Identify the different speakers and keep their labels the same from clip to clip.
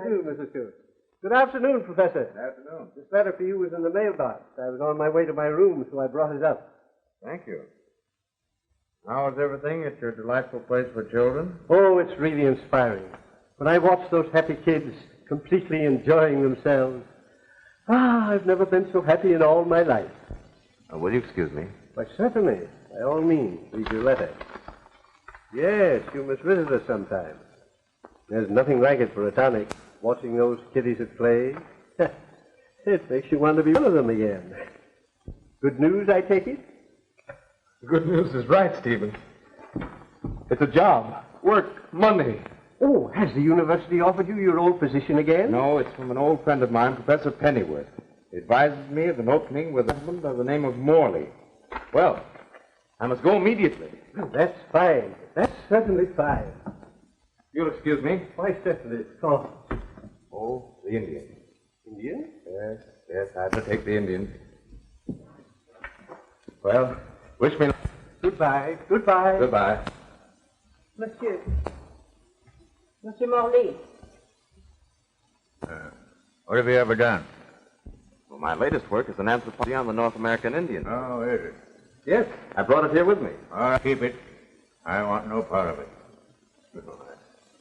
Speaker 1: do, Mrs. Stewart. Good afternoon, Professor.
Speaker 2: Good afternoon.
Speaker 1: This letter for you was in the mailbox. I was on my way to my room, so I brought it up.
Speaker 2: Thank you. How is everything at your delightful place for children?
Speaker 1: Oh, it's really inspiring. When I watch those happy kids completely enjoying themselves, I've never been so happy in all my life.
Speaker 2: Will you excuse me?
Speaker 1: Why, certainly. By all means, read your letter. Yes, you must visit us sometime. There's nothing like it for a tonic, watching those kiddies at play. It makes you want to be one of them again. Good news, I take it?
Speaker 2: The good news is right, Stephen. It's a job, work, money.
Speaker 1: Oh, has the university offered you your old position again?
Speaker 2: No, it's from an old friend of mine, Professor Pennyworth. He advises me of an opening with a husband by the name of Morley. Well, I must go immediately.
Speaker 1: That's fine. That's certainly fine.
Speaker 2: You'll excuse me?
Speaker 1: Why, certainly. Oh.
Speaker 2: Oh, the Indian.
Speaker 1: Indian?
Speaker 2: Yes, I had to take the Indian. Well, wish me luck.
Speaker 1: Goodbye. Goodbye.
Speaker 2: Goodbye.
Speaker 3: Monsieur Morley.
Speaker 2: What have you ever done? Well, my latest work is an anthropology on the North American Indian.
Speaker 4: Oh, is it?
Speaker 2: Yes, I brought it here with me.
Speaker 4: All right, keep it. I want no part of it.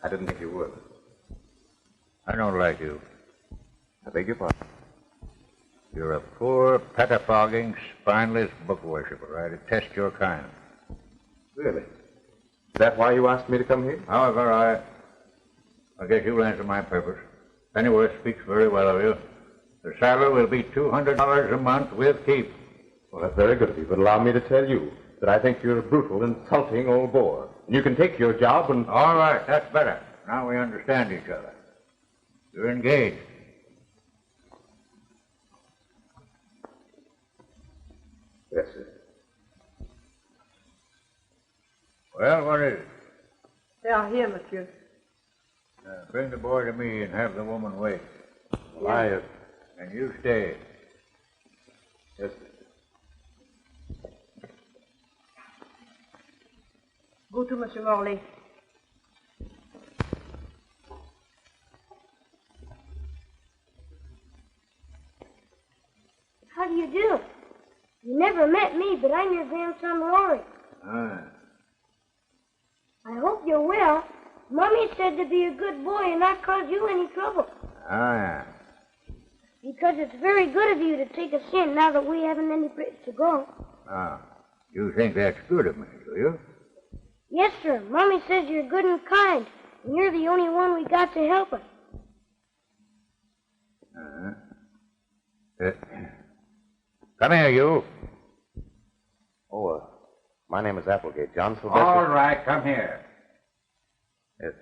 Speaker 2: I didn't think you would.
Speaker 4: I don't like you.
Speaker 2: I beg your pardon.
Speaker 4: You're a poor, pettifogging, spineless book worshiper. I detest your kind.
Speaker 2: Really? Is that why you asked me to come here?
Speaker 4: However, I guess you'll answer my purpose. Pennyworth speaks very well of you. The salary will be $200 a month with keep.
Speaker 2: Well, that's very good of you, but allow me to tell you that I think you're a brutal, insulting old bore. And you can take your job and...
Speaker 4: All right, that's better. Now we understand each other. You're engaged.
Speaker 2: Yes, sir.
Speaker 4: Well, what is it?
Speaker 3: They are here, monsieur.
Speaker 4: Bring the boy to me and have the woman wait.
Speaker 2: Well,
Speaker 4: And you stay.
Speaker 2: Yes, sir.
Speaker 3: Go to Monsieur Morley.
Speaker 5: How do you do? You never met me, but I'm your grandson, Rory.
Speaker 4: Ah.
Speaker 5: I hope you're well. Mommy said to be a good boy and not cause you any trouble.
Speaker 4: Ah.
Speaker 5: Because it's very good of you to take us in now that we haven't any place to go.
Speaker 4: Ah. You think that's good of me, do you?
Speaker 5: Yes, sir. Mommy says you're good and kind, and you're the only one we got to help us.
Speaker 4: Come here, you.
Speaker 2: Oh, my name is Applegate. John Sylvester.
Speaker 4: All right, come here.
Speaker 2: Yes.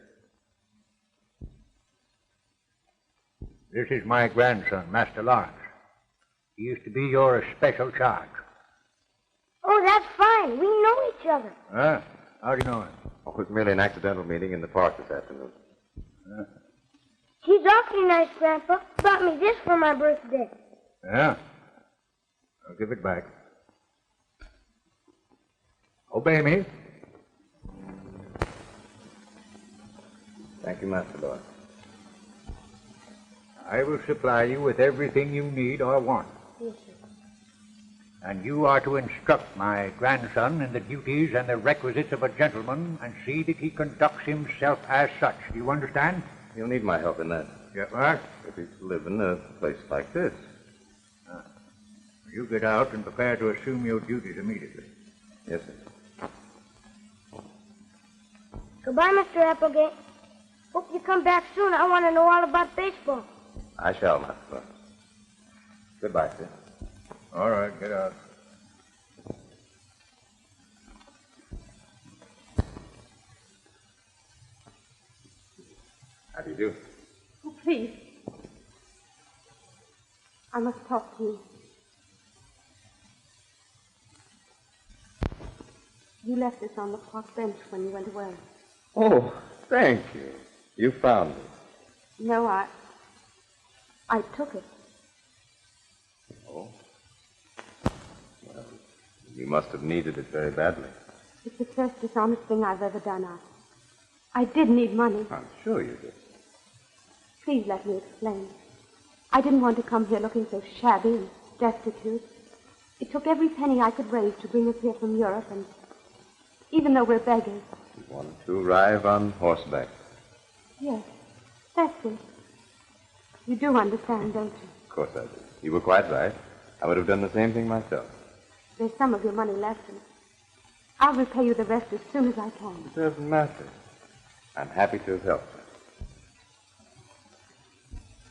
Speaker 4: This is my grandson, Master Lawrence. He used to be your special charge.
Speaker 5: Oh, that's fine. We know each other.
Speaker 4: Huh? How do you know him?
Speaker 2: Oh, it was merely an accidental meeting in the park this afternoon.
Speaker 5: He's awfully nice, Grandpa. Bought me this for my birthday.
Speaker 4: Yeah? I'll give it back. Obey me.
Speaker 2: Thank you, Master Lawrence.
Speaker 4: I will supply you with everything you need or want.
Speaker 5: Yes, sir.
Speaker 4: And you are to instruct my grandson in the duties and the requisites of a gentleman and see that he conducts himself as such. Do you understand?
Speaker 2: You'll need my help in that.
Speaker 4: Get what?
Speaker 2: If he's to live in a place like this.
Speaker 4: You get out and prepare to assume your duties immediately.
Speaker 2: Yes, sir.
Speaker 5: Goodbye, Mr. Applegate. Hope you come back soon. I want to know all about baseball.
Speaker 2: I shall, Master Lawrence. Goodbye, sir.
Speaker 4: All right, get out.
Speaker 2: How do you do?
Speaker 3: Oh, please. I must talk to you. You left this on the park bench when you went away.
Speaker 2: Oh, thank you. You found it.
Speaker 3: No, I took it.
Speaker 2: Oh. Well, you must have needed it very badly.
Speaker 3: It's the first dishonest thing I've ever done. I did need money.
Speaker 2: I'm sure you did.
Speaker 3: Please let me explain. I didn't want to come here looking so shabby and destitute. It took every penny I could raise to bring us here from Europe, and even though we're beggars...
Speaker 2: You wanted to arrive on horseback.
Speaker 3: Yes, that's it. You do understand, don't you?
Speaker 2: Of course I do. You were quite right. I would have done the same thing myself.
Speaker 3: There's some of your money left, and I'll repay you the rest as soon as I can.
Speaker 2: It doesn't matter. I'm happy to have helped.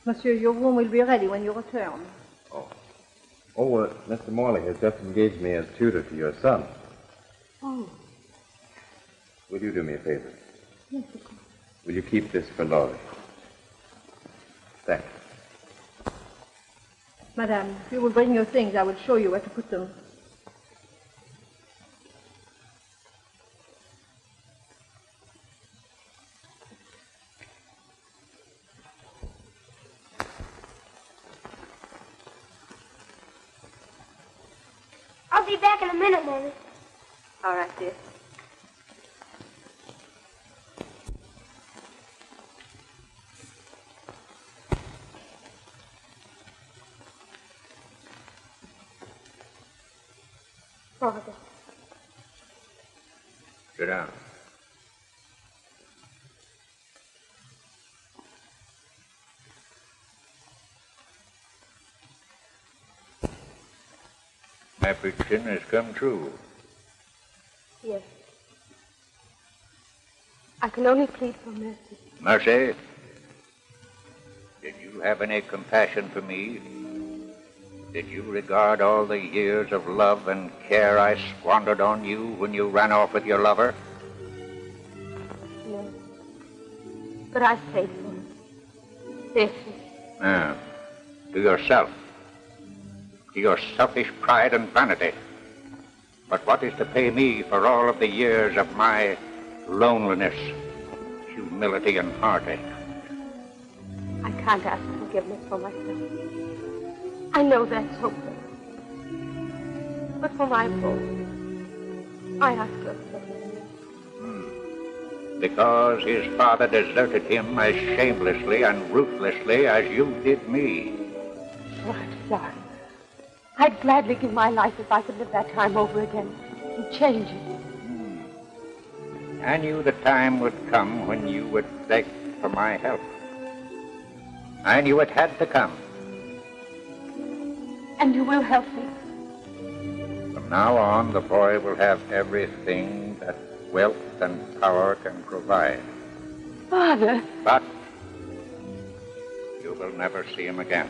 Speaker 6: Monsieur, your room will be ready when you return.
Speaker 2: Mr. Morley has just engaged me as tutor to your son.
Speaker 3: Oh,
Speaker 2: Will you do me a favor?
Speaker 3: yes, of course.
Speaker 2: Will you keep this for Laurie? Thank you.
Speaker 6: Madame, if you will bring your things, I will show you where to put them.
Speaker 5: I'll be back in a minute, Mommy.
Speaker 3: All right, dear. Father.
Speaker 4: Sit down. My prediction has come true.
Speaker 3: Yes. I can only plead for mercy.
Speaker 4: Mercy, did you have any compassion for me? Did you regard all the years of love and care I squandered on you when you ran off with your lover?
Speaker 3: No. But I've paid for it. This.
Speaker 4: To yourself. To your selfish pride and vanity. But what is to pay me for all of the years of my loneliness, humility, and heartache?
Speaker 3: I can't ask forgiveness for myself. I know that's hopeless. But for my fault, I ask your forgiveness.
Speaker 4: Because his father deserted him as shamelessly and ruthlessly as you did me.
Speaker 3: Oh, I'm sorry. I'd gladly give my life if I could live that time over again and change it.
Speaker 4: I knew the time would come when you would beg for my help. I knew it had to come.
Speaker 3: And you will help me.
Speaker 4: From now on, the boy will have everything that wealth and power can provide.
Speaker 3: Father.
Speaker 4: But you will never see him again.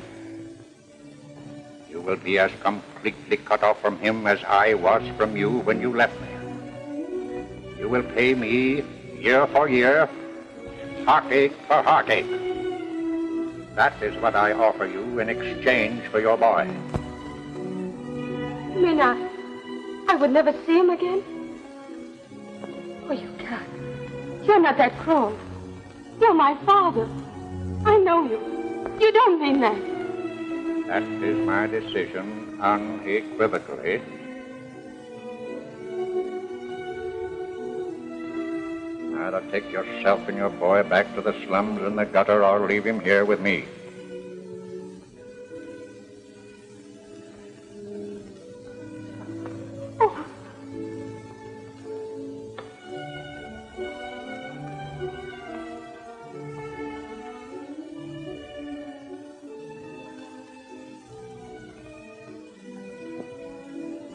Speaker 4: You will be as completely cut off from him as I was from you when you left me. You will pay me year for year, heartache for heartache. That is what I offer you in exchange for your boy.
Speaker 3: You mean I would never see him again? Oh, you can't. You're not that cruel. You're my father. I know you. You don't mean that.
Speaker 4: That is my decision unequivocally. Either take yourself and your boy back to the slums and the gutter or leave him here with me.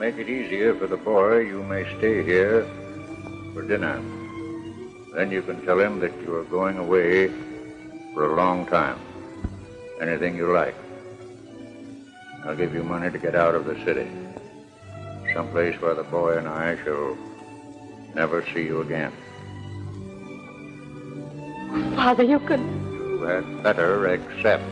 Speaker 4: Make it easier for the boy, you may stay here for dinner. Then you can tell him that you are going away for a long time. Anything you like. I'll give you money to get out of the city. Someplace where the boy and I shall never see you again.
Speaker 3: Father, you could...
Speaker 4: You had better accept.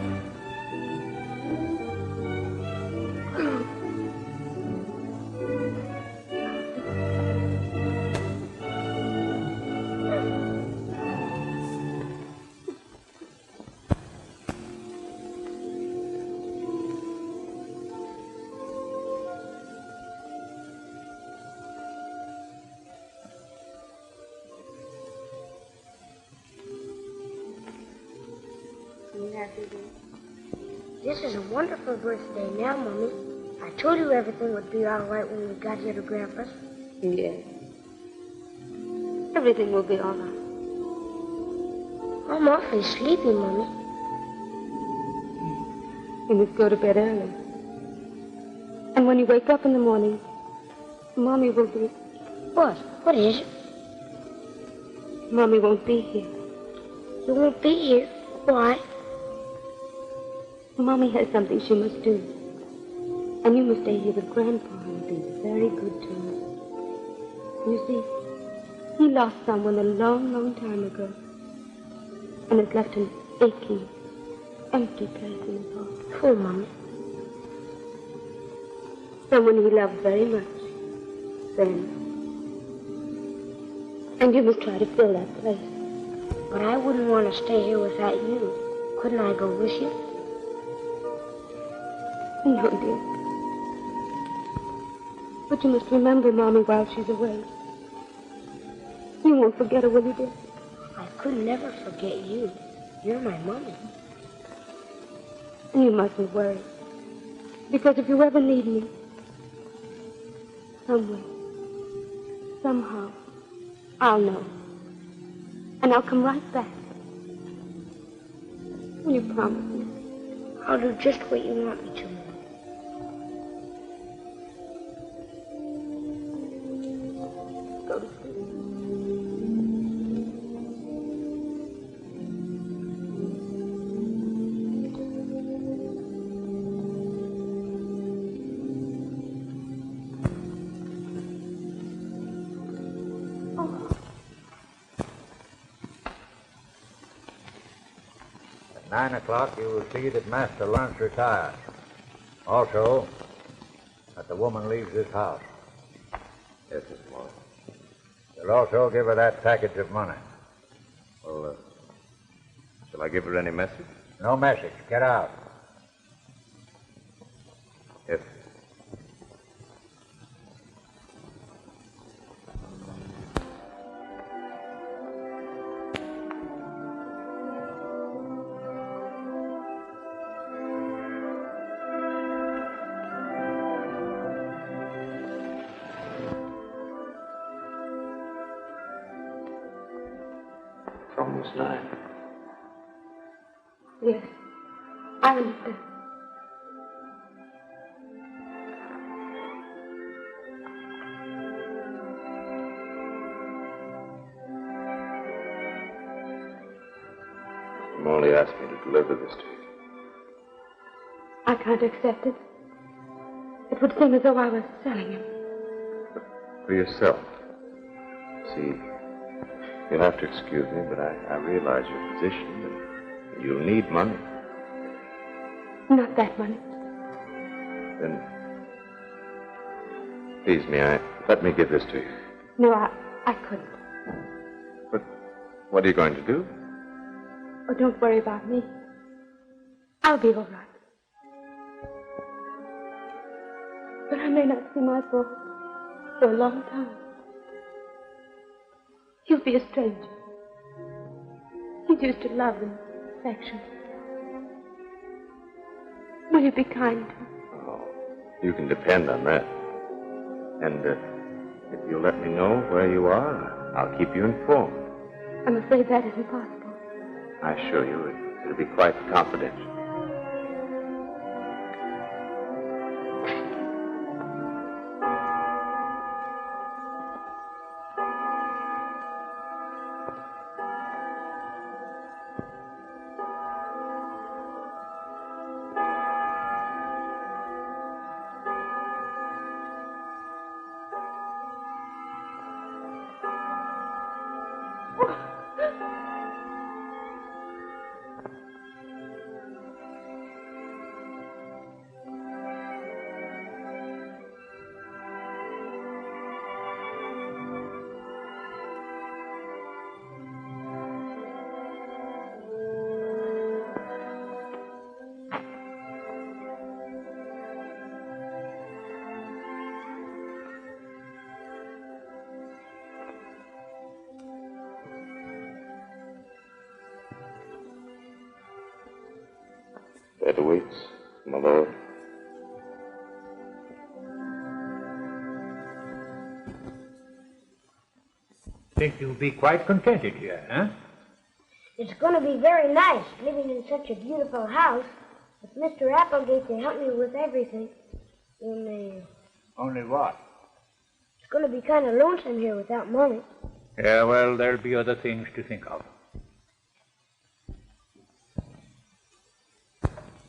Speaker 3: happy, dear.
Speaker 5: This is a wonderful birthday now, Mommy. I told you everything would be all right when we got here to Grandpa's.
Speaker 3: Yes. Everything will be all right.
Speaker 5: I'm awfully sleepy, Mommy.
Speaker 3: You must go to bed early. And when you wake up in the morning, Mommy will be...
Speaker 5: What? What is it?
Speaker 3: Mommy won't be here.
Speaker 5: You won't be here? Why?
Speaker 3: Mommy has something she must do. And you must stay here with Grandpa and be very good to her. You see, he lost someone a long, long time ago. And has left an aching, empty place in his heart.
Speaker 5: Who, Mommy?
Speaker 3: Someone he loved very much. Then. And you must try to fill that place.
Speaker 5: But I wouldn't want to stay here without you. Couldn't I go with you?
Speaker 3: No, dear. But you must remember Mommy while she's away. You won't forget her, will you, dear?
Speaker 5: I could never forget you. You're my Mommy.
Speaker 3: And you mustn't worry. Because if you ever need me, somewhere, somehow, I'll know. And I'll come right back. Will you promise me?
Speaker 5: I'll do just what you want me to.
Speaker 3: Go to sleep.
Speaker 4: At 9 o'clock, you will see that Master Lawrence retires. Also, that the woman leaves this house.
Speaker 2: Yes, Mr. Morris.
Speaker 4: You'll also give her that package of money.
Speaker 2: Well, shall I give her any message?
Speaker 4: No message. Get out.
Speaker 2: Yes. It's almost 9.
Speaker 3: Yes, I understand.
Speaker 2: Morley asked me to deliver this to you.
Speaker 3: I can't accept it. It would seem as though I was selling him.
Speaker 2: For yourself. See, you'll have to excuse me, but I realize your position, and you'll need money.
Speaker 3: Not that money.
Speaker 2: Then, please, let me give this to you.
Speaker 3: No, I couldn't.
Speaker 2: But what are you going to do?
Speaker 3: Oh, don't worry about me. I'll be all right. But I may not see my boy for a long time. He'll be a stranger. He used to love and affection. Will you be kind to him?
Speaker 2: Oh, you can depend on that. And if you'll let me know where you are, I'll keep you informed.
Speaker 3: I'm afraid that isn't possible.
Speaker 2: I assure you, it'll be quite confidential. Bed awaits, my lord.
Speaker 4: Think you'll be quite contented here, huh?
Speaker 5: It's going to be very nice living in such a beautiful house with Mr. Applegate to help me with everything.
Speaker 4: Only what?
Speaker 5: It's going to be kind of lonesome here without Mommy.
Speaker 4: Yeah, well, there'll be other things to think of.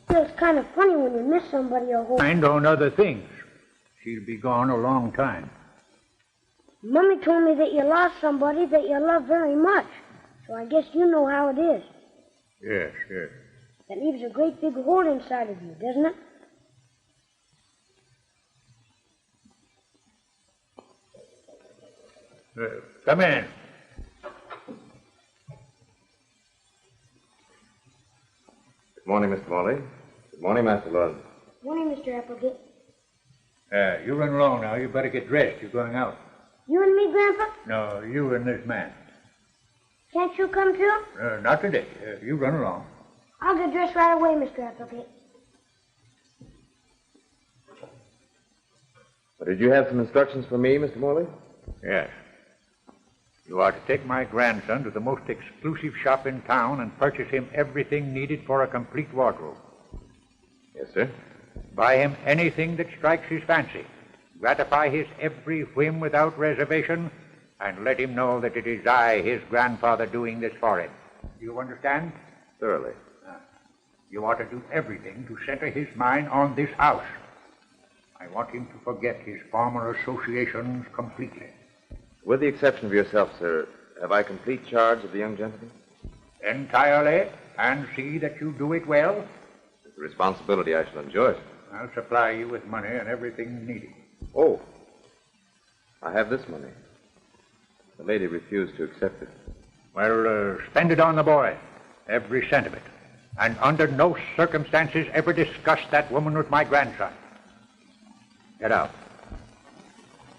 Speaker 5: Feels kind of funny when you miss somebody a whole...
Speaker 4: Mind on other things. She'll be gone a long time.
Speaker 5: Mommy told me that you lost somebody that you love very much. So I guess you know how it is.
Speaker 4: Yes, yes.
Speaker 5: That leaves a great big hole inside of you, doesn't it?
Speaker 4: Come in.
Speaker 2: Good morning, Mr. Morley. Good morning, Master Lord.
Speaker 5: Morning, Mr. Applegate.
Speaker 4: You run along now. You better get dressed. You're going out.
Speaker 5: You and me, Grandpa?
Speaker 4: No, you and this man.
Speaker 5: Can't you come too?
Speaker 4: Not today. You run along.
Speaker 5: I'll get dressed right away, Mr. Applegate.
Speaker 2: Did you have some instructions for me, Mr. Morley?
Speaker 4: Yes. You are to take my grandson to the most exclusive shop in town and purchase him everything needed for a complete wardrobe.
Speaker 2: Yes, sir.
Speaker 4: Buy him anything that strikes his fancy. Gratify his every whim without reservation, and let him know that it is I, his grandfather, doing this for him. Do you understand?
Speaker 2: Thoroughly.
Speaker 4: You are to do everything to center his mind on this house. I want him to forget his former associations completely.
Speaker 2: With the exception of yourself, sir, have I complete charge of the young gentleman?
Speaker 4: Entirely, and see that you do it well.
Speaker 2: It's a responsibility I shall enjoy, sir.
Speaker 4: I'll supply you with money and everything needed.
Speaker 2: Oh, I have this money. The lady refused to accept it.
Speaker 4: Well, spend it on the boy, every cent of it. And under no circumstances ever discuss that woman with my grandson. Get out.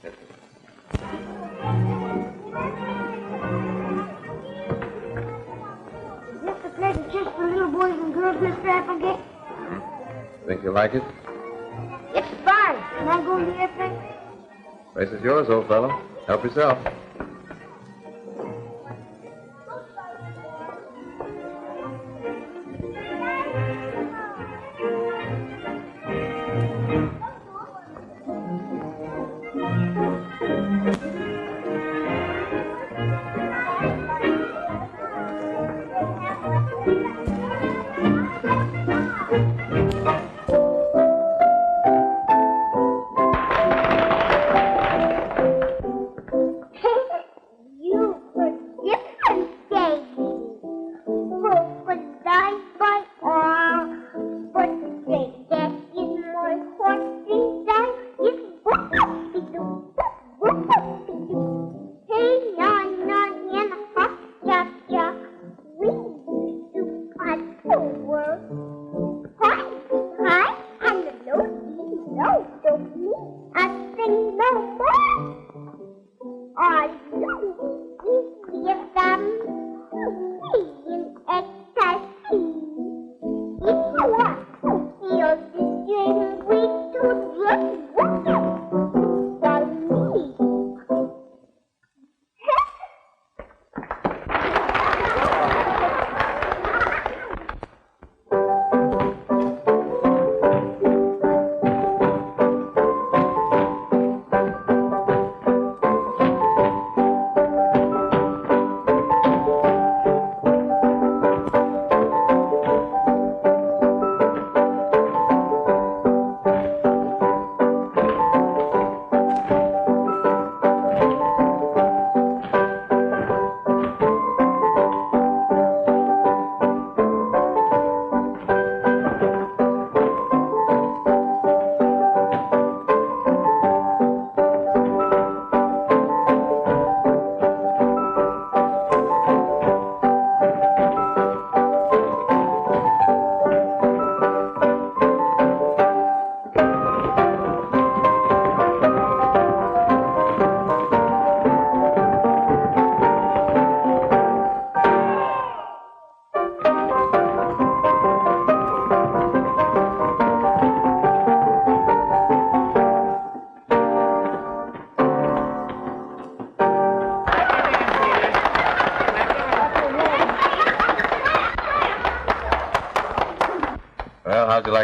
Speaker 2: Yes, sir.
Speaker 5: Is this the place that's just for little boys and girls, Mr. Applegate?
Speaker 2: Think you like it?
Speaker 5: It's fine. Can I go in the airplane?
Speaker 2: Place is yours, old fellow. Help yourself.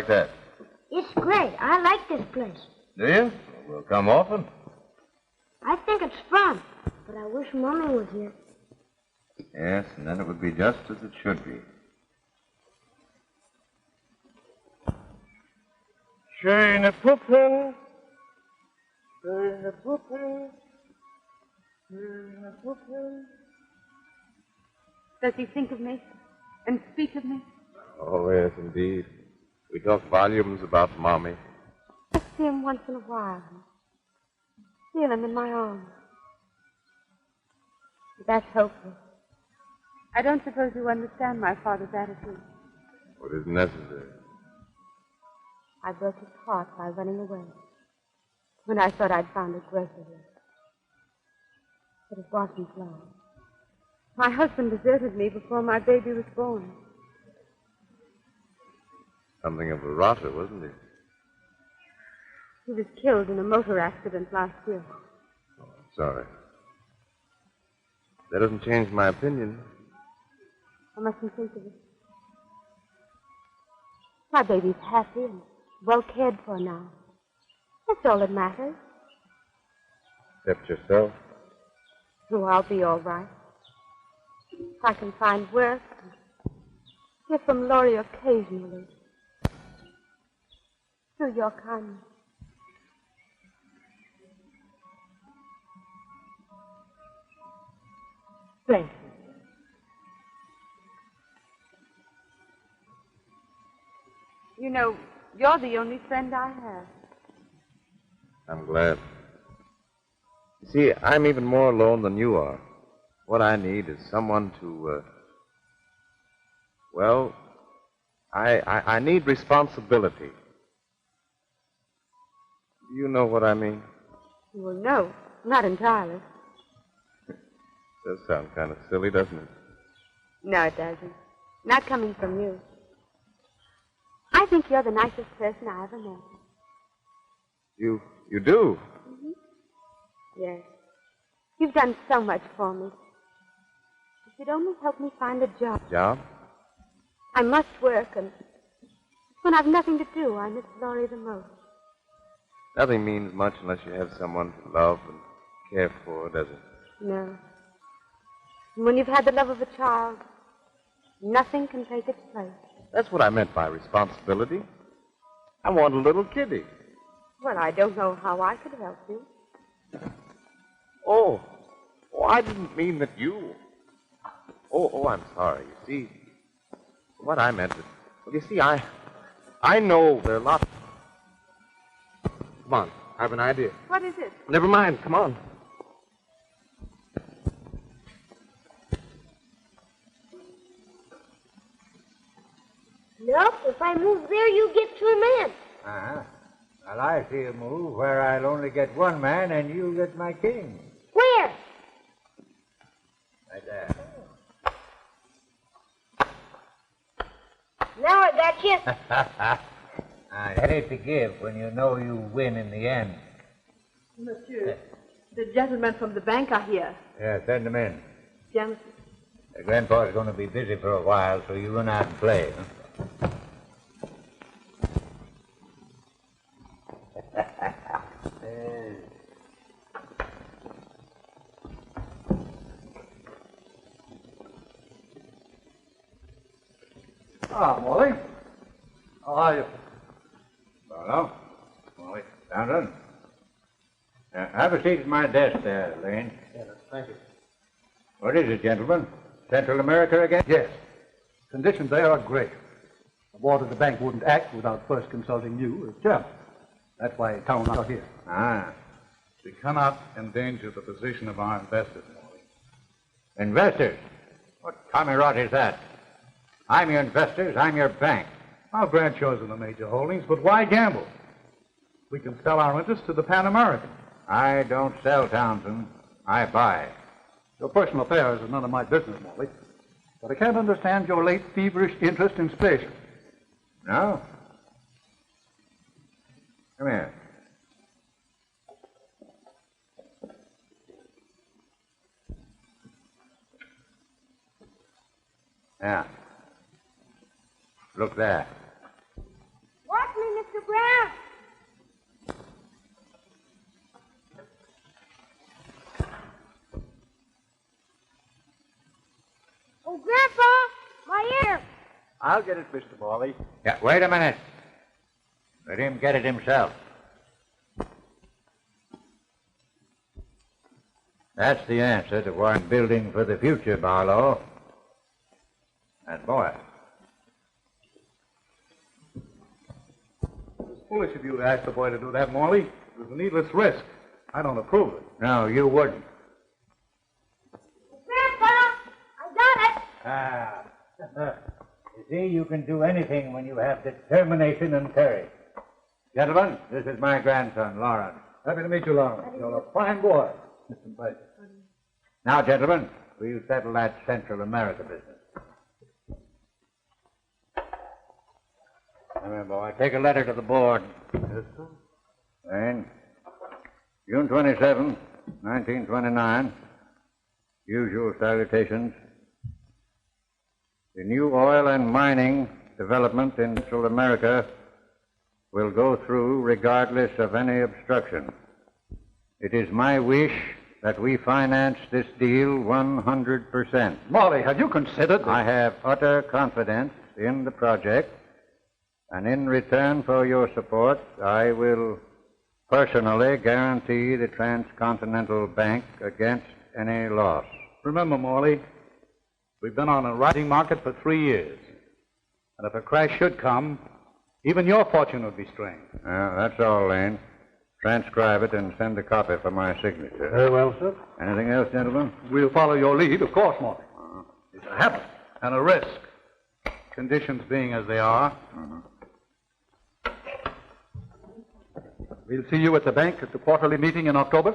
Speaker 4: like that?
Speaker 5: It's great. I like this place.
Speaker 4: Do you? We'll come often.
Speaker 5: I think it's fun, but I wish Mommy was here.
Speaker 4: Yes, and then it would be just as it should be.
Speaker 1: Schöne Puppen. Schöne Puppen. Schöne Puppen.
Speaker 3: Does he think of me and speak of me?
Speaker 2: Oh, yes, indeed. We talk volumes about Mommy.
Speaker 3: I see him once in a while. Feel him in my arms. That's hopeless. I don't suppose you understand my father's attitude.
Speaker 2: What is necessary?
Speaker 3: I broke his heart by running away when I thought I'd found a greater love. But it wasn't love. My husband deserted me before my baby was born.
Speaker 2: Something of a rotter, wasn't he?
Speaker 3: He was killed in a motor accident last year.
Speaker 2: Oh, I'm sorry. That doesn't change my opinion.
Speaker 3: I mustn't think of it. My baby's happy and well cared for now. That's all that matters.
Speaker 2: Except yourself.
Speaker 3: Oh, I'll be all right. I can find work and hear from Laurie occasionally. Through your kindness. Thank you. You know, you're the only friend I have.
Speaker 2: I'm glad. You see, I'm even more alone than you are. What I need is someone to, well, I need responsibility. You know what I mean?
Speaker 3: Well, no, not entirely.
Speaker 2: Does sound kind of silly, doesn't it?
Speaker 3: No, it doesn't. Not coming from you. I think you're the nicest person I ever met.
Speaker 2: You do?
Speaker 3: Mm-hmm. Yes. You've done so much for me. If you'd only help me find a job.
Speaker 2: Job?
Speaker 3: I must work, and when I've nothing to do, I miss Laurie the most.
Speaker 2: Nothing means much unless you have someone to love and care for, does it?
Speaker 3: No. And when you've had the love of a child, nothing can take its place.
Speaker 2: That's what I meant by responsibility. I want a little kitty.
Speaker 3: Well, I don't know how I could help you.
Speaker 2: Oh, I didn't mean that you. Oh, I'm sorry. You see, what I meant is, well, you see, I know there are lots. Come on, I have an idea.
Speaker 3: What is it?
Speaker 2: Never mind, come on.
Speaker 5: Nope, if I move there, you get 2 men.
Speaker 7: Uh-huh. Well, I see a move where I'll only get 1 man and you get my king.
Speaker 5: Where?
Speaker 7: Right there.
Speaker 5: Now I got you.
Speaker 7: I hate to give when you know you win in the end.
Speaker 6: Monsieur, the gentlemen from the bank are here.
Speaker 7: Yeah, send them in.
Speaker 6: Gentlemen.
Speaker 7: Grandpa's going to be busy for a while, so you run out and play. Huh?
Speaker 1: Molly. How are you?
Speaker 7: Hello. Molly. Downton. Have a seat at my desk there, Lane.
Speaker 1: Yes, thank you.
Speaker 7: What is it, gentlemen? Central America again?
Speaker 1: Yes. Conditions there are great. The board of the bank wouldn't act without first consulting you as chairman. That's why town out here.
Speaker 7: Ah.
Speaker 8: We cannot endanger the position of our investors, Molly.
Speaker 7: Investors? What commie rot is that? I'm your investors. I'm your bank.
Speaker 8: Our grant shows in the major holdings, but why gamble? We can sell our interest to the Pan American.
Speaker 7: I don't sell, Townsend. I buy.
Speaker 1: Your personal affairs are none of my business, Molly. But I can't understand your late feverish interest in space.
Speaker 7: No? Come here. Now, look there.
Speaker 5: What
Speaker 1: I'll get it, Mr. Morley.
Speaker 7: Yeah, wait a minute. Let him get it himself. That's the answer to what I'm building for the future, Barlow. And boy.
Speaker 8: It's foolish of you to ask the boy to do that, Morley. It was a needless risk. I don't approve of it.
Speaker 7: No, you wouldn't.
Speaker 5: Grandpa, I got it.
Speaker 7: Ah. You see, you can do anything when you have determination and courage. Gentlemen, this is my grandson, Lawrence.
Speaker 8: Happy to meet you, Lawrence. You're a fine boy. Mr. Blake.
Speaker 7: Now, gentlemen, will you settle that Central America business? Come here, boy. Take a letter to the board.
Speaker 8: Yes, sir.
Speaker 7: Lane, June 27, 1929. Usual salutations. The new oil and mining development in Central America will go through regardless of any obstruction. It is my wish that we finance this deal 100%.
Speaker 8: Morley, have you considered
Speaker 7: I have utter confidence in the project, and in return for your support, I will personally guarantee the Transcontinental Bank against any loss.
Speaker 8: Remember, Morley, we've been on a rising market for 3 years. And if a crash should come, even your fortune would be strained.
Speaker 7: That's all, Lane. Transcribe it and send a copy for my signature.
Speaker 8: Very well, sir.
Speaker 7: Anything else, gentlemen?
Speaker 8: We'll follow your lead, of course, Morley. It's a habit and a risk. Conditions being as they are. We'll see you at the bank at the quarterly meeting in October.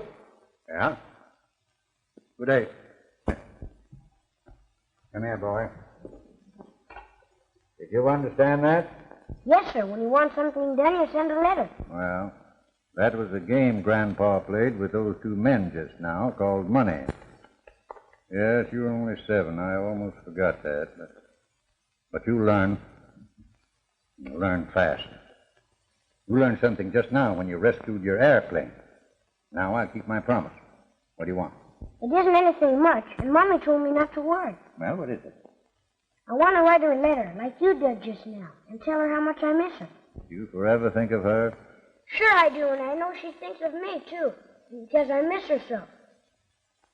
Speaker 7: Yeah? Good day. Come here, boy. Did you understand that?
Speaker 5: Yes, sir. When you want something done, you send a letter.
Speaker 7: Well, that was a game Grandpa played with those two men just now called money. Yes, you were only 7. I almost forgot that. But you learn. You learn fast. You learned something just now when you rescued your airplane. Now I'll keep my promise. What do you want?
Speaker 5: It isn't anything much, and Mommy told me not to worry.
Speaker 7: Well, what is it?
Speaker 5: I want to write her a letter, like you did just now, and tell her how much I miss her.
Speaker 7: You forever think of her?
Speaker 5: Sure I do, and I know she thinks of me, too, because I miss her so.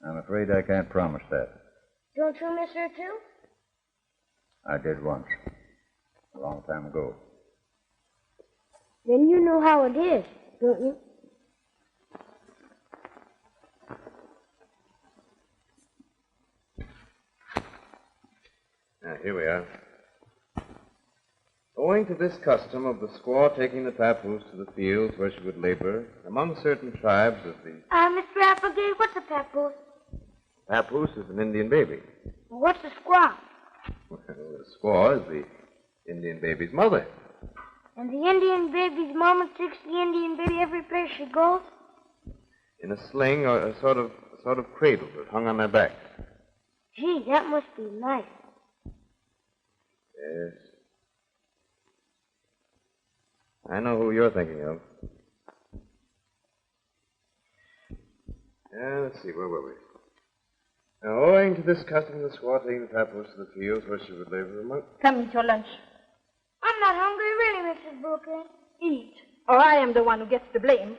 Speaker 7: I'm afraid I can't promise that.
Speaker 5: Don't you miss her, too?
Speaker 7: I did once. A long time ago.
Speaker 5: Then you know how it is, don't you?
Speaker 2: Now, here we are. Owing to this custom of the squaw taking the papoose to the fields where she would labor, among certain tribes of the...
Speaker 5: Mr. Applegate, what's a papoose?
Speaker 2: Papoose is an Indian baby.
Speaker 5: What's a squaw?
Speaker 2: Well, the squaw is the Indian baby's mother.
Speaker 5: And the Indian baby's mama takes the Indian baby every place she goes?
Speaker 2: In a sling or a sort of cradle that hung on their backs.
Speaker 5: Gee, that must be nice.
Speaker 2: Yes. I know who you're thinking of. Let's see, where were we? Now, owing to this custom, the squaw taking the papoose to the fields where she would labor among...
Speaker 6: Come eat your lunch.
Speaker 5: I'm not hungry, really, Mrs. Brooklyn.
Speaker 6: Eat, or I am the one who gets the blame.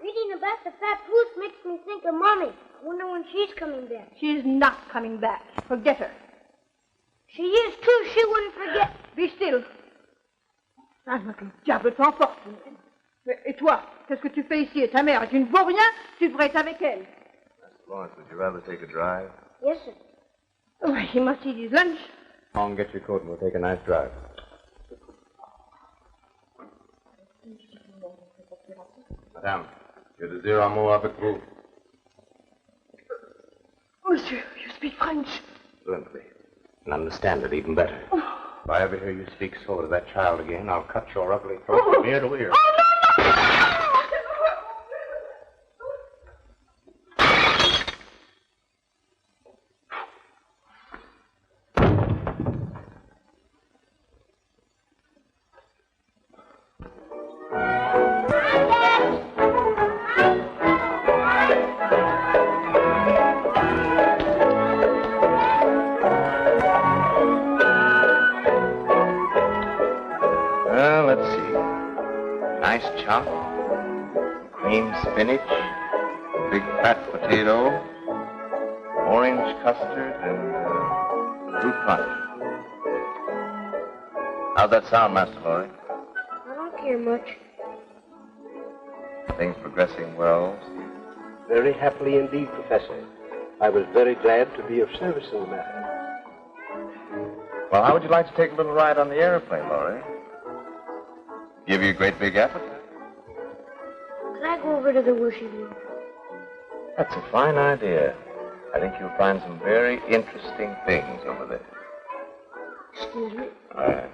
Speaker 5: Reading about the papoose makes me think of Mommy. I wonder when she's coming back.
Speaker 6: She is not coming back. Forget her.
Speaker 5: She is, too. She wouldn't forget.
Speaker 6: Be still. Ah, notre diable t'emporte. Et toi, qu'est-ce que tu fais ici? Ta mère, tu ne vaux rien, tu devrais être avec elle.
Speaker 2: Mr. Lawrence, would you rather take a drive?
Speaker 5: Yes, sir.
Speaker 6: Oh, he must eat his lunch.
Speaker 2: Come on, get your coat and we'll take a nice drive. Madame, je désire un mot avec vous.
Speaker 6: Monsieur, you speak French.
Speaker 2: Fluently. And understand it even better. If I ever hear you speak so to that child again, I'll cut your ugly throat from ear to ear. Well, let's see. Nice chop, cream spinach, big fat potato, orange custard, and fruit punch. How'd that sound, Master Laurie?
Speaker 5: I don't care much.
Speaker 2: Things progressing well, Steve?
Speaker 1: Very happily indeed, Professor. I was very glad to be of service in the matter.
Speaker 2: Well, how would you like to take a little ride on the airplane, Laurie? Give you a great big appetite.
Speaker 5: Can I go over to the wishing room?
Speaker 2: That's a fine idea. I think you'll find some very interesting things over there.
Speaker 5: Excuse me.
Speaker 2: All right.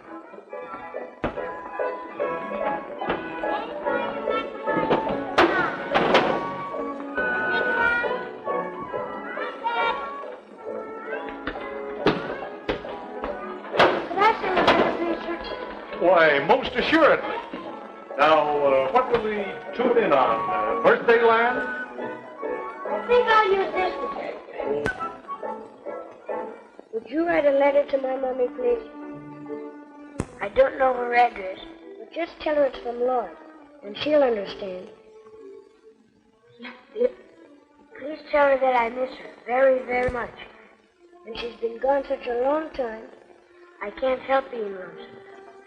Speaker 5: Could I sing a little, please, sir?
Speaker 9: Why, most assuredly. Now, what will we tune in on? Birthday Land?
Speaker 5: I think I'll use this one. Would you write a letter to my mommy, please? I don't know her address, but just tell her it's from Lord, and she'll understand.
Speaker 3: Yes, dear.
Speaker 5: Please tell her that I miss her very, very much. And she's been gone such a long time, I can't help being lonesome.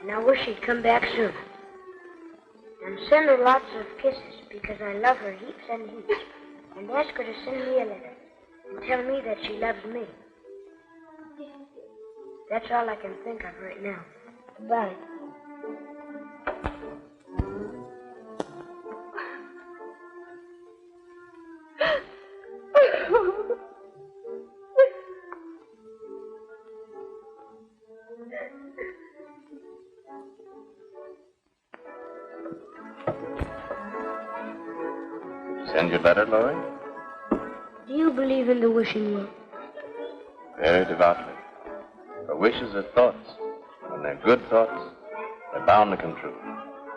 Speaker 5: And I wish she'd come back soon. And send her lots of kisses, because I love her heaps and heaps. And ask her to send me a letter and tell me that she loves me. That's all I can think of right now. Goodbye.
Speaker 2: Send your letter, Laurie?
Speaker 5: Do you believe in the wishing well?
Speaker 2: Very devoutly. For wishes are thoughts. When they're good thoughts, they're bound to come true.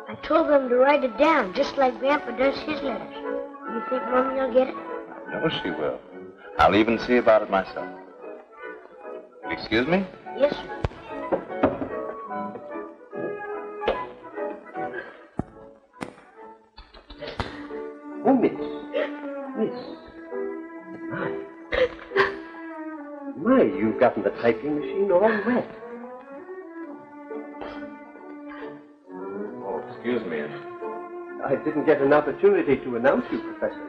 Speaker 5: I told them to write it down, just like Grandpa does his letters. You think Mommy will get it?
Speaker 2: I know she will. I'll even see about it myself. Excuse me?
Speaker 5: Yes, sir.
Speaker 1: Oh, Miss. My, you've gotten the typing machine all wet.
Speaker 2: Oh, excuse me.
Speaker 1: I didn't get an opportunity to announce you, Professor.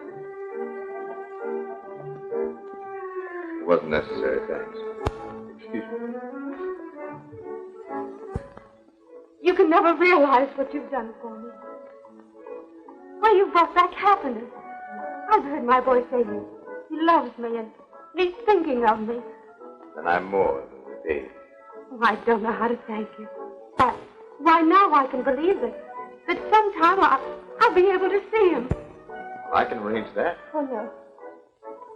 Speaker 2: It wasn't necessary, thanks.
Speaker 1: Excuse me.
Speaker 3: You can never realize what you've done for me. Why, you brought back happiness. I've heard my boy say he loves me and he's thinking of me.
Speaker 2: And I'm more than a baby.
Speaker 3: Oh, I don't know how to thank you. But why now I can believe it. That sometime I'll be able to see him.
Speaker 2: I can arrange that.
Speaker 3: Oh, no.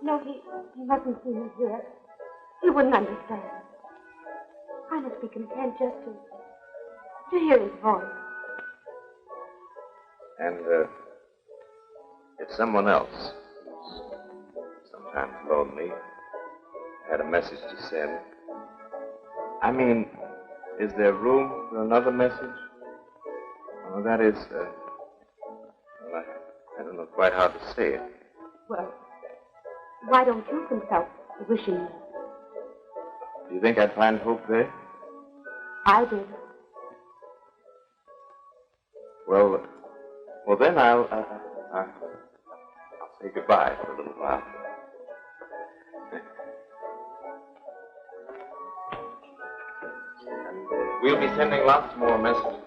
Speaker 3: No, he mustn't see me here. He wouldn't understand. I must be content just to hear his voice.
Speaker 2: And, if someone else who's sometimes lonely had a message to send, I mean, is there room for another message? Oh, that is, well, I don't know quite how to say it.
Speaker 3: Well, why don't you consult the wishing well?
Speaker 2: Do you think I'd find hope there?
Speaker 3: I did.
Speaker 2: Well, then I'll say goodbye for a little while. And we'll be sending lots more messages.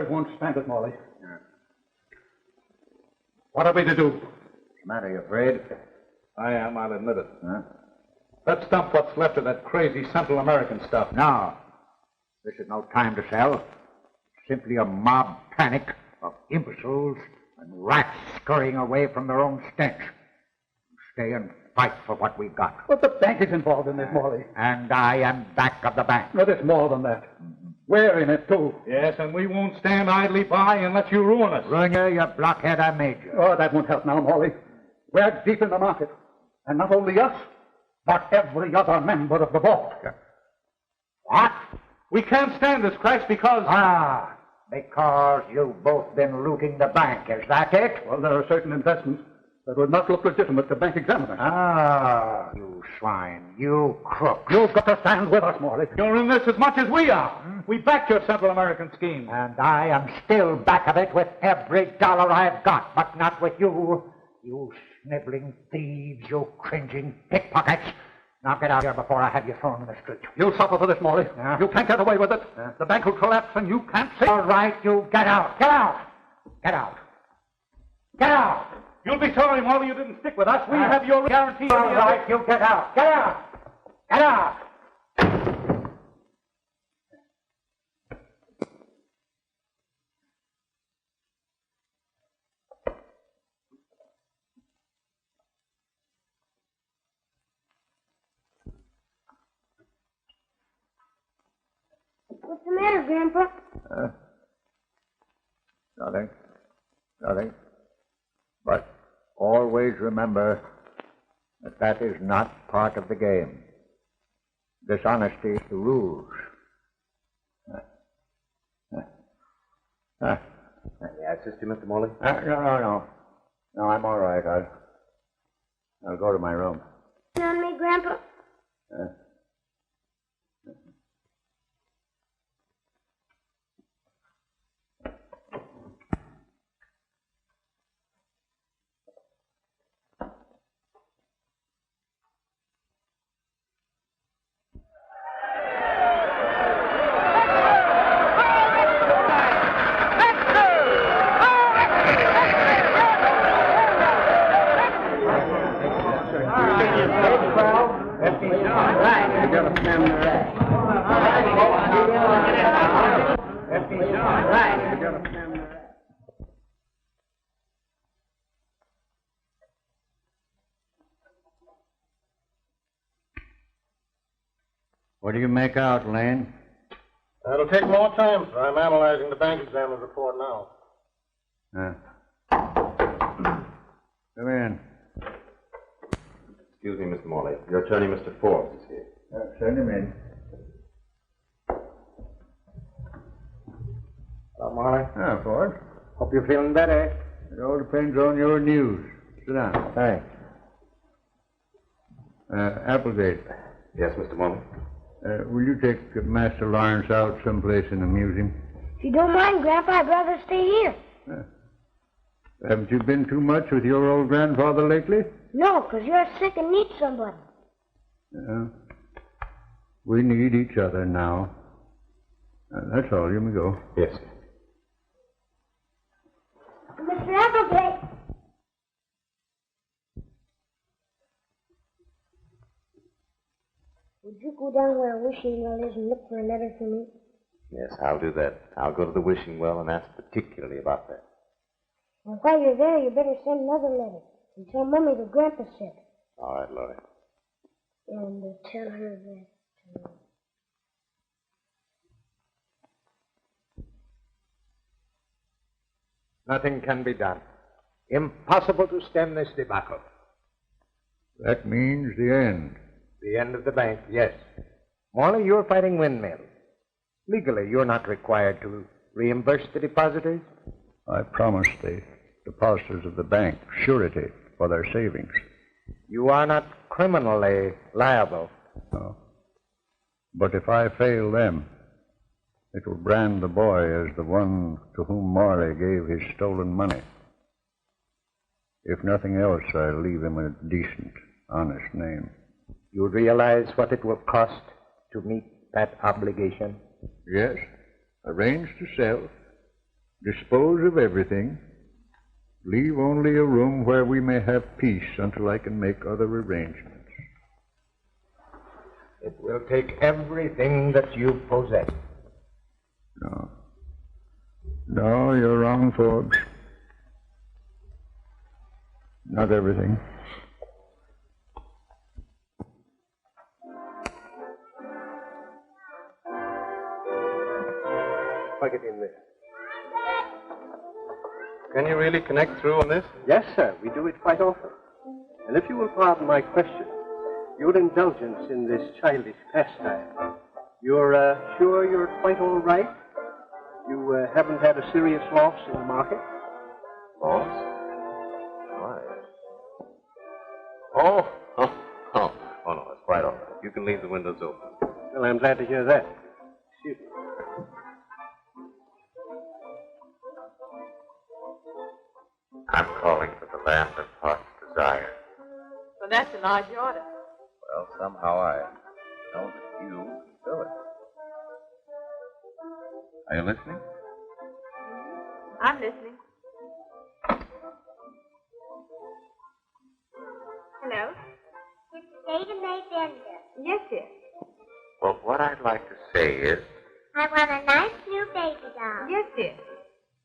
Speaker 8: won't stand it, Morley. What are we to do?
Speaker 7: What's the matter, you afraid?
Speaker 8: I am, I'll admit it.
Speaker 7: Huh?
Speaker 8: Let's dump what's left of that crazy Central American stuff.
Speaker 7: No. This is no time to sell. Simply a mob panic of imbeciles and rats scurrying away from their own stench. Stay and fight for what we've got.
Speaker 8: But the bank is involved in this, Morley.
Speaker 7: And I am back of the bank.
Speaker 8: No, there's more than that. We're in it, too. Yes, and we won't stand idly by and let you ruin us.
Speaker 7: Ruin you blockhead, I made you.
Speaker 8: Oh, that won't help now, Morley. We're deep in the market. And not only us, but every other member of the board.
Speaker 7: What?
Speaker 8: We can't stand this crash because...
Speaker 7: Because you've both been looting the bank, is that it?
Speaker 8: Well, there are certain investments that would not look legitimate to bank examiners.
Speaker 7: You swine, you crook.
Speaker 8: You've got to stand with us, Morley. You're in this as much as we are. We backed your Central American scheme.
Speaker 7: And I am still back of it with every dollar I've got, but not with you. You sniveling thieves, you cringing pickpockets. Now get out here before I have you thrown in the street.
Speaker 8: You'll suffer for this, Morley. You can't get away with it. The bank will collapse and you can't see.
Speaker 7: All right, you get out. Get out. Get out. Get out.
Speaker 8: You'll be sorry, Morley, you didn't stick with us. We have your guarantee.
Speaker 7: All right, you get out. Get out. Get out.
Speaker 5: What's the matter, Grandpa?
Speaker 7: Nothing. But always remember that that is not part of the game. Dishonesty is the rules.
Speaker 2: May I assist you, Mr. Morley?
Speaker 7: No, I'm all right. I'll go to my room.
Speaker 5: On me, Grandpa?
Speaker 7: What do you make out, Lane?
Speaker 1: That'll take more time, sir. I'm analyzing the bank examiner's report now.
Speaker 7: Come in.
Speaker 2: Excuse me, Mr. Morley. Your attorney, Mr. Forbes, is here.
Speaker 7: Send him in.
Speaker 1: Hello, Molly.
Speaker 7: Ford.
Speaker 1: Hope you're feeling better.
Speaker 7: It all depends on your news. Sit down.
Speaker 1: Thanks.
Speaker 7: Applegate,
Speaker 2: Yes, Mr. Morley?
Speaker 7: will you take Master Lawrence out someplace and amuse him?
Speaker 5: If you don't mind, Grandpa, I'd rather stay here.
Speaker 7: Haven't you been too much with your old grandfather lately?
Speaker 5: No, 'cause you're sick and need somebody.
Speaker 7: We need each other now. That's all. You may go.
Speaker 2: Yes, sir.
Speaker 5: Mr. Applegate. Would you go down where Wishing Well is and look for a letter for me?
Speaker 2: Yes, I'll do that. I'll go to the wishing well and ask particularly about that.
Speaker 5: And while you're there, you better send another letter and tell Mummy that Grandpa said.
Speaker 2: All right, Laurie.
Speaker 5: And tell her that...
Speaker 1: Nothing can be done. Impossible to stem this debacle.
Speaker 7: That means the end.
Speaker 1: The end of the bank, yes. Morley, you're fighting windmills. Legally, you're not required to reimburse the depositors.
Speaker 7: I promised the depositors of the bank surety for their savings.
Speaker 1: You are not criminally liable.
Speaker 7: No. But if I fail them, it will brand the boy as the one to whom Morley gave his stolen money. If nothing else, I'll leave him a decent, honest name.
Speaker 1: You realize what it will cost to meet that obligation?
Speaker 7: Yes, arrange to sell. Dispose of everything. Leave only a room where we may have peace until I can make other arrangements.
Speaker 10: It will take everything that you possess.
Speaker 7: No. No, you're wrong, Forbes. Not everything.
Speaker 1: Plug it in there.
Speaker 9: Can you really connect through on this?
Speaker 1: Yes, sir. We do it quite often. And if you will pardon my question, your indulgence in this childish pastime, you're sure you're quite all right? You haven't had a serious loss in the market?
Speaker 2: Boss? Why? Oh, no, it's quite all right. You can leave the windows open.
Speaker 1: Well, I'm glad to hear that. Excuse me.
Speaker 2: I'm calling for the land of heart's desire.
Speaker 6: Well, that's a large order.
Speaker 2: Well, somehow I know that you can fill it. Are you listening?
Speaker 6: I'm listening. Hello?
Speaker 5: It's Ada May Bender.
Speaker 6: Yes, dear.
Speaker 2: Well, what I'd like to say is,
Speaker 5: I want a nice new baby doll.
Speaker 6: Yes, dear.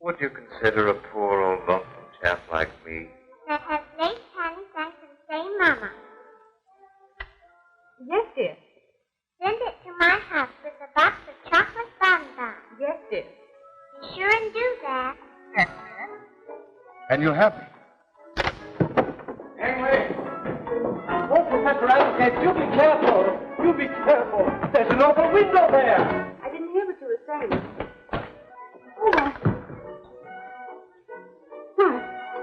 Speaker 2: would you consider a poor old lonesome chap like me?
Speaker 5: That has lace honey thanks to the same mama.
Speaker 6: Yes, dear.
Speaker 5: Send it to my house with a box of chocolate bonbons.
Speaker 6: Yes, dear.
Speaker 5: Be sure and do that.
Speaker 6: Yes, dear.
Speaker 2: And you'll have me.
Speaker 1: Anyway. Oh, Professor Applegate, you be careful. You be careful. There's an open window there.
Speaker 3: I didn't hear what you were saying. Oh,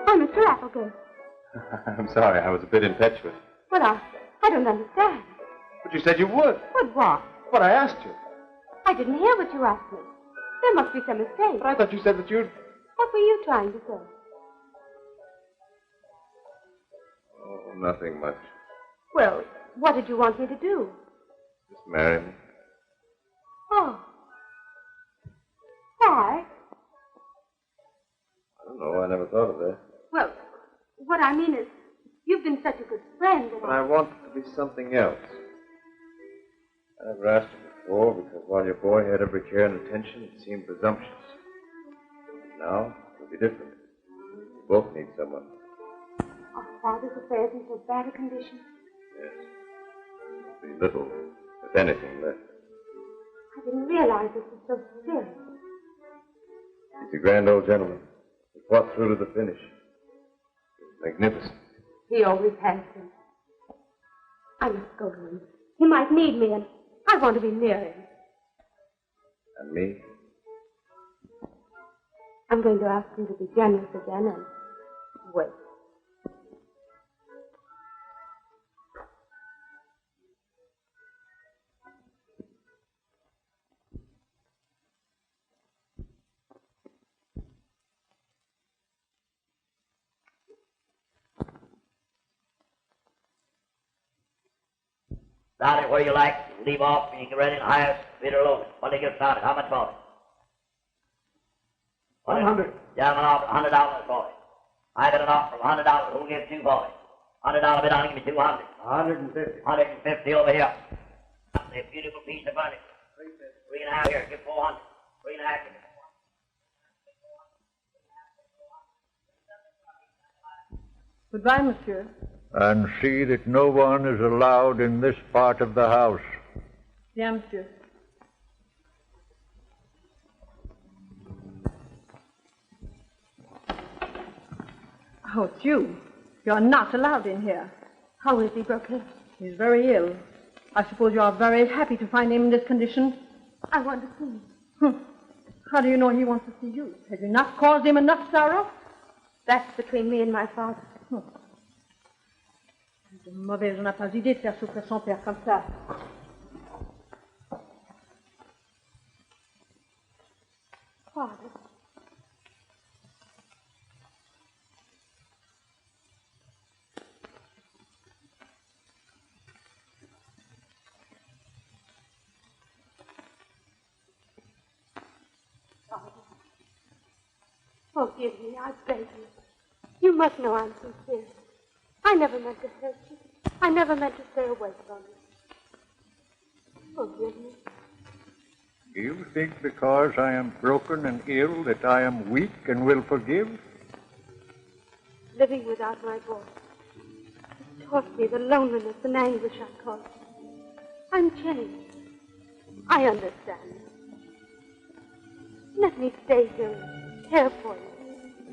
Speaker 3: why, Mr. Applegate.
Speaker 9: I'm sorry, I was a bit impetuous.
Speaker 3: But I don't understand.
Speaker 9: But you said you would.
Speaker 3: But what?
Speaker 9: But I asked you.
Speaker 3: I didn't hear what you asked me. There must be some mistake.
Speaker 9: But I thought you said that you'd...
Speaker 3: What were you trying to say?
Speaker 2: Oh, nothing much.
Speaker 3: Well, what did you want me to do?
Speaker 2: Just marry me.
Speaker 3: Oh. Why?
Speaker 2: I don't know, I never thought of that.
Speaker 3: Well, what I mean is, you've been such a good friend.
Speaker 2: But I want it to be something else. I never asked you before because while your boy had every care and attention, it seemed presumptuous. Now, it'll be different. We both need someone.
Speaker 3: Our father's affairs in so bad a condition.
Speaker 2: Yes. There'll be little, if anything, left.
Speaker 3: I didn't realize this was so serious.
Speaker 2: He's a grand old gentleman. He fought through to the finish. He was magnificent.
Speaker 3: He always has been. I must go to him. He might need me, and I want to be near him.
Speaker 2: And me?
Speaker 3: I'm going to ask him to be generous again and wait.
Speaker 11: Start it where you like. Leave off and you get ready in the highest bidder loaded. What do you get started? How much for it?
Speaker 1: 100.
Speaker 11: Gentlemen offer $100 for it. I got an offer of $100. Who'll give $2 for it? $100 bid on it, give me 200.
Speaker 1: 150.
Speaker 11: 150 over here. That's a beautiful piece of furniture. 3.5 here. Give 400. 3.5. Give me 400.
Speaker 6: Goodbye, monsieur.
Speaker 7: And see that no one is allowed in this part of the house.
Speaker 6: Bien, monsieur. Oh, it's you. You're not allowed in here.
Speaker 3: How is he, Brooklyn?
Speaker 6: He's very ill. I suppose you are very happy to find him in this condition.
Speaker 3: I want to see him.
Speaker 6: How do you know he wants to see you? Have you not caused him enough sorrow?
Speaker 3: That's between me and my father.
Speaker 6: De mauvaise, on n'a pas idée de faire souffrir son père comme ça.
Speaker 3: Father. Forgive me, I beg you. You must know I'm sincere. I never meant to hurt you. I never meant to stay away from you. Forgive me.
Speaker 7: Do you think because I am broken and ill that I am weak and will forgive?
Speaker 3: Living without my boy has taught me the loneliness and anguish I caused you. I'm changed. I understand. Let me stay here and care for you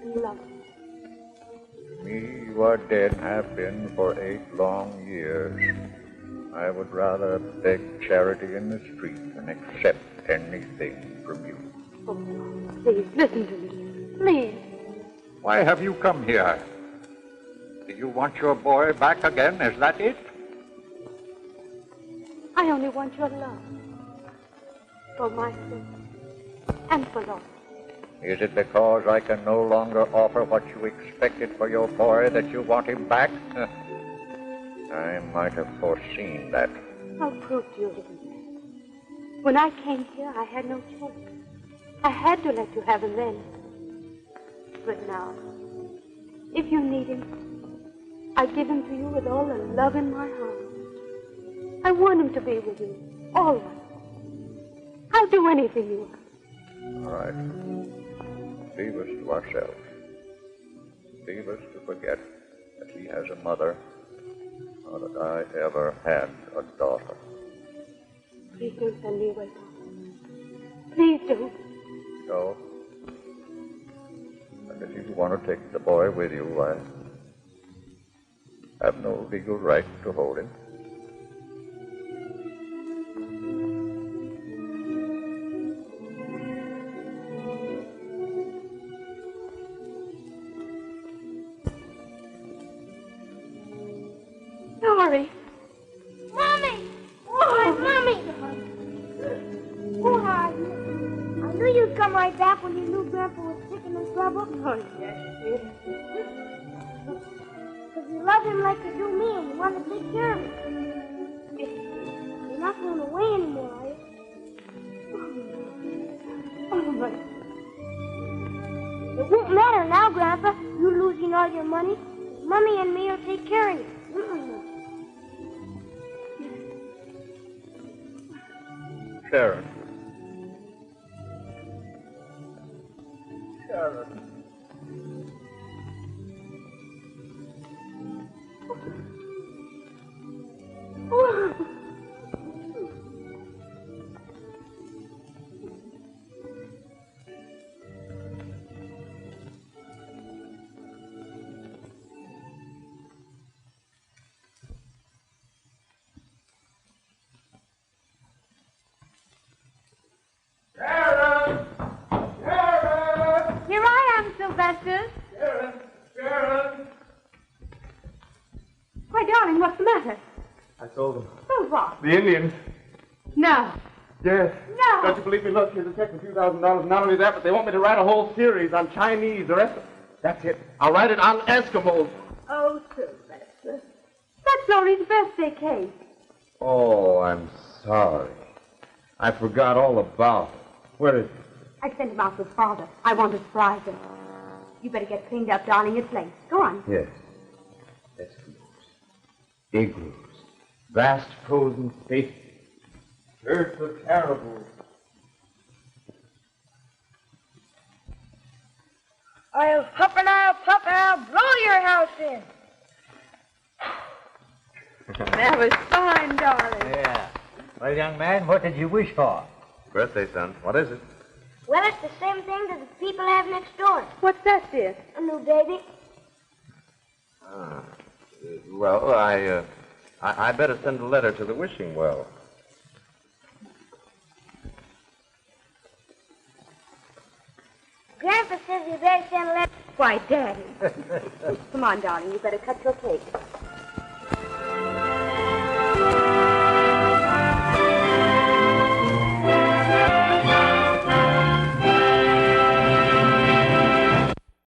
Speaker 3: and love you.
Speaker 7: To me, you are dead and have been for 8 long years. I would rather beg charity in the street than accept anything from you.
Speaker 3: Oh, please, listen to me. Please.
Speaker 7: Why have you come here? Do you want your boy back again? Is that it?
Speaker 3: I only want your love. For my sake. And for Lord.
Speaker 7: Is it because I can no longer offer what you expected for your boy that you want him back? I might have foreseen that.
Speaker 3: How cruel you have been. When I came here, I had no choice. I had to let you have him then. But now, if you need him, I give him to you with all the love in my heart. I want him to be with you, always. I'll do anything you want.
Speaker 7: All right. Leave us to ourselves. Leave us to forget that he has a mother, or that I ever had a daughter.
Speaker 3: Please don't send me away, Papa. Please don't.
Speaker 7: No. And if you want to take the boy with you, I have no legal right to hold him.
Speaker 3: Sorry.
Speaker 5: Mommy! Oh, Mommy! Oh, hi. I knew you'd come right back when you knew Grandpa was sick and in trouble.
Speaker 3: Oh, yes, dear.
Speaker 5: Because you love him like you do me and you want to take care of him. You're not going away anymore, are you?
Speaker 3: Oh, my.
Speaker 5: It won't matter now, Grandpa. You losing all your money. Mommy and me will take care of you.
Speaker 7: Sharon. Sharon.
Speaker 3: Here I am, Sylvester.
Speaker 9: Sharon!
Speaker 3: Why, darling, what's the matter?
Speaker 9: I told them.
Speaker 3: Oh, what?
Speaker 9: The Indians.
Speaker 3: No.
Speaker 9: Yes.
Speaker 3: No.
Speaker 9: Don't you believe me? Look, here's a check for $2,000. Not only that, but they want me to write a whole series on Chinese. The rest of that's it. I'll write it on Eskimos.
Speaker 3: Oh, Sylvester. That's Laurie's birthday cake.
Speaker 9: Oh, I'm sorry. I forgot all about it. Where is it?
Speaker 3: I sent him out with Father. I want to surprise him. You better get cleaned up, darling. It's late. Go on.
Speaker 9: Yes. Eskimos. Igloos. Vast frozen spaces. Herds of caribou.
Speaker 5: I'll huff and I'll puff and I'll blow your house in.
Speaker 3: That was fine, darling.
Speaker 10: Yeah. Well, young man, what did you wish for?
Speaker 2: Birthday, son. What is it?
Speaker 5: Well, it's the same thing that the people have next door.
Speaker 3: What's that, dear?
Speaker 5: A new baby.
Speaker 2: Well, I better send a letter to the wishing well.
Speaker 5: Grandpa says you better send a letter.
Speaker 3: Why, Daddy. Come on, darling. You better cut your cake.